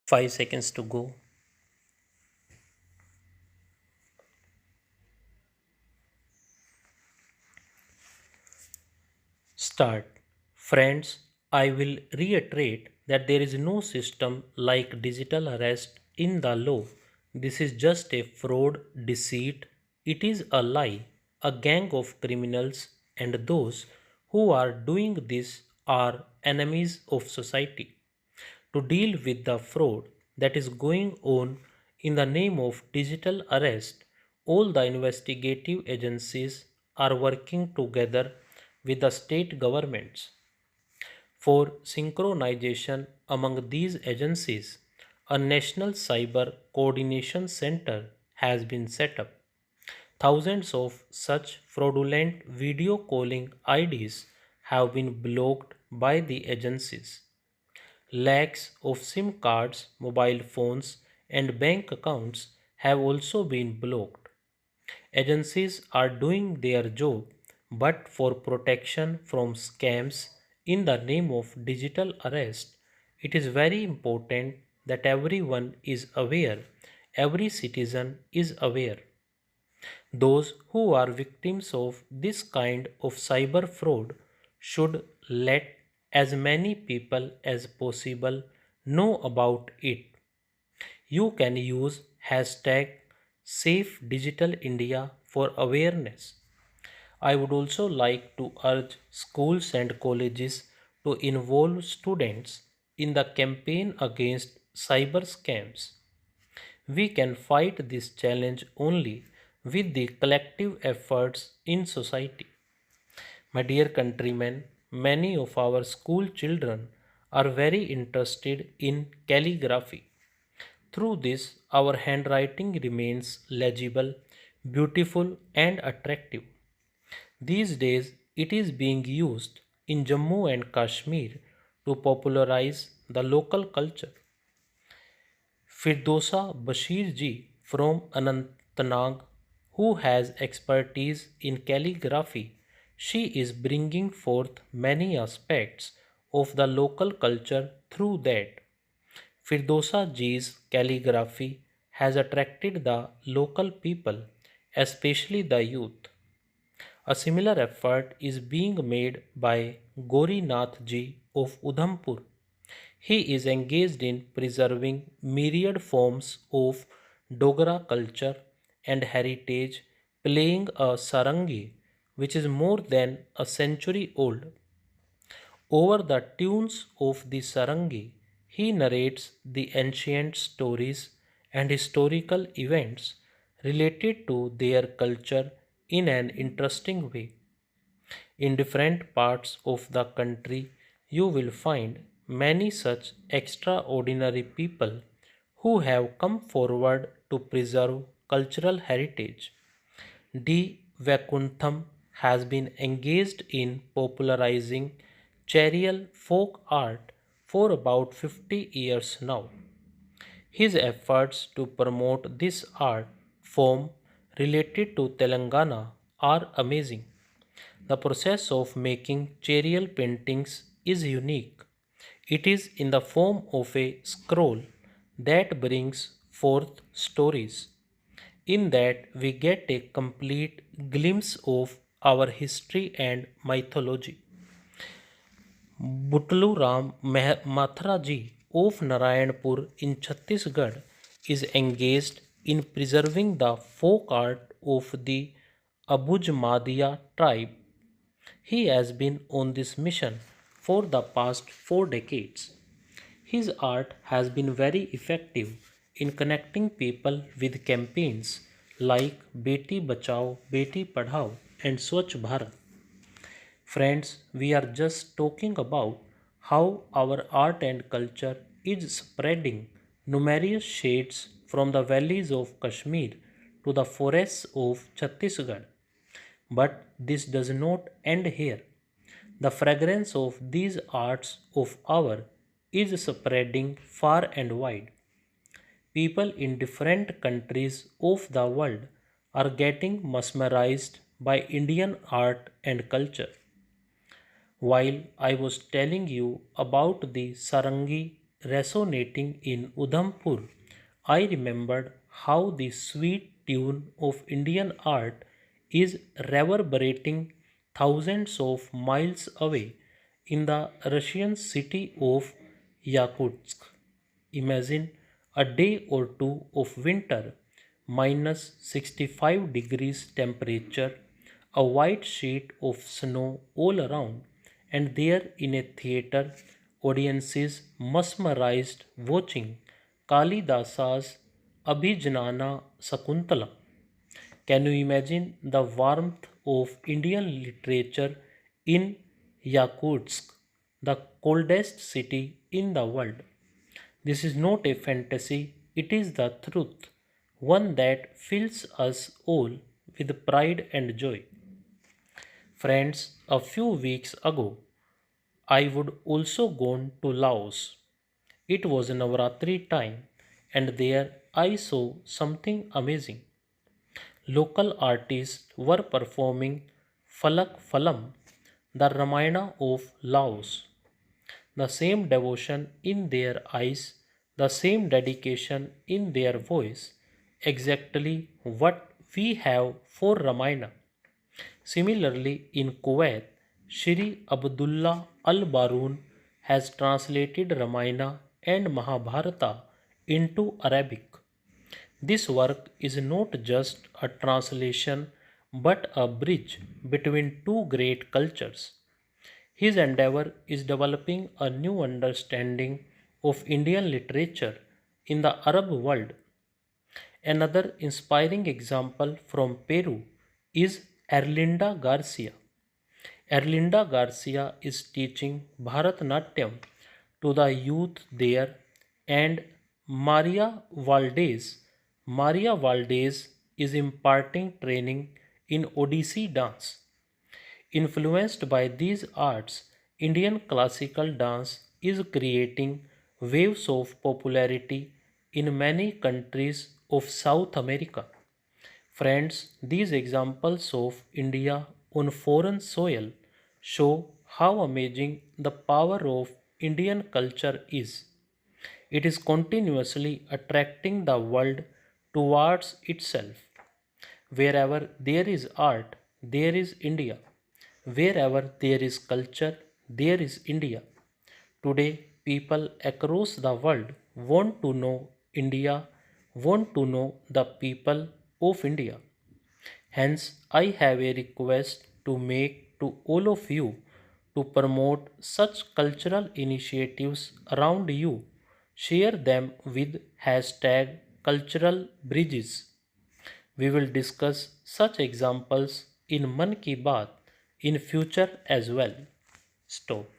5 seconds to go. Start. Friends, I will reiterate that there is no system like digital arrest in the law. This is just a fraud, deceit. It is a lie. A gang of criminals, and those who are doing this are enemies of society. To deal with the fraud that is going on in the name of digital arrest, all the investigative agencies are working together with the state governments. For synchronization among these agencies, a national cyber coordination center has been set up. Thousands of such fraudulent video calling IDs have been blocked by the agencies. Lakhs of SIM cards, mobile phones, and bank accounts have also been blocked. Agencies are doing their job, but for protection from scams in the name of digital arrest, it is very important that everyone is aware, every citizen is aware. Those who are victims of this kind of cyber fraud should let as many people as possible know about it. You can use hashtag Safe Digital India for awareness. I would also like to urge schools and colleges to involve students in the campaign against cyber scams. We can fight this challenge only with the collective efforts in society. My dear countrymen, many of our school children are very interested in calligraphy. Through this, our handwriting remains legible, beautiful, and attractive. These days, it is being used in Jammu and Kashmir to popularize the local culture. Firdosa Bashir ji from Anantnag, who has expertise in calligraphy, she is bringing forth many aspects of the local culture through that. Firdosa ji's calligraphy has attracted the local people, especially the youth. A similar effort is being made by Gori Nath ji of Udhampur. He is engaged in preserving myriad forms of Dogra culture and heritage, playing a sarangi which is more than a century old. Over the tunes of the sarangi, he narrates the ancient stories and historical events related to their culture in an interesting way. In different parts of the country, you will find many such extraordinary people who have come forward to preserve cultural heritage. D. Vakuntham has been engaged in popularizing Cherial folk art for about 50 years now. His efforts to promote this art form related to Telangana are amazing. The process of making charial paintings is unique. It is in the form of a scroll that brings forth stories. In that, we get a complete glimpse of our history and mythology. Butlu Ram Mathra ji of Narayanpur in Chhattisgarh is engaged in preserving the folk art of the Abuj Madhya tribe. He has been on this mission for the past 4 decades. His art has been very effective in connecting people with campaigns like Beti Bachao, Beti Padhao, and Swachh Bharat. Friends, we are just talking about how our art and culture is spreading numerous shades from the valleys of Kashmir to the forests of Chhattisgarh. But this does not end here. The fragrance of these arts of ours is spreading far and wide. People in different countries of the world are getting mesmerized by Indian art and culture. While I was telling you about the sarangi resonating in Udhampur, I remembered how the sweet tune of Indian art is reverberating thousands of miles away in the Russian city of Yakutsk. Imagine a day or two of winter, minus 65 degrees temperature, a white sheet of snow all around, and there in a theatre, audiences mesmerized watching Kalidasa's Abhijanana Sakuntala. Can you imagine the warmth of Indian literature in Yakutsk, the coldest city in the world? This is not a fantasy, it is the truth, one that fills us all with pride and joy. Friends, a few weeks ago, I would also gone to Laos. It was Navratri time, and there I saw something amazing. Local artists were performing Falak Phalam, the Ramayana of Laos. The same devotion in their eyes, the same dedication in their voice, exactly what we have for Ramayana. Similarly, in Kuwait, Shri Abdullah Al Baroon has translated Ramayana and Mahabharata into Arabic. This work is not just a translation but a bridge between two great cultures. His endeavor is developing a new understanding of Indian literature in the Arab world. Another inspiring example from Peru is Erlinda Garcia. Erlinda Garcia is teaching Bharatanatyam to the youth there, and Maria Valdez. Maria Valdez is imparting training in Odissi dance. Influenced by these arts, Indian classical dance is creating waves of popularity in many countries of South America. Friends, these examples of India on foreign soil show how amazing the power of Indian culture is. It is continuously attracting the world towards itself. Wherever there is art, there is India. Wherever there is culture, there is India. Today, people across the world want to know India, want to know the people of India. Hence, I have a request to make to all of you to promote such cultural initiatives around you. Share them with hashtag cultural bridges. We will discuss such examples in Mann Ki Baat in future as well. Stop.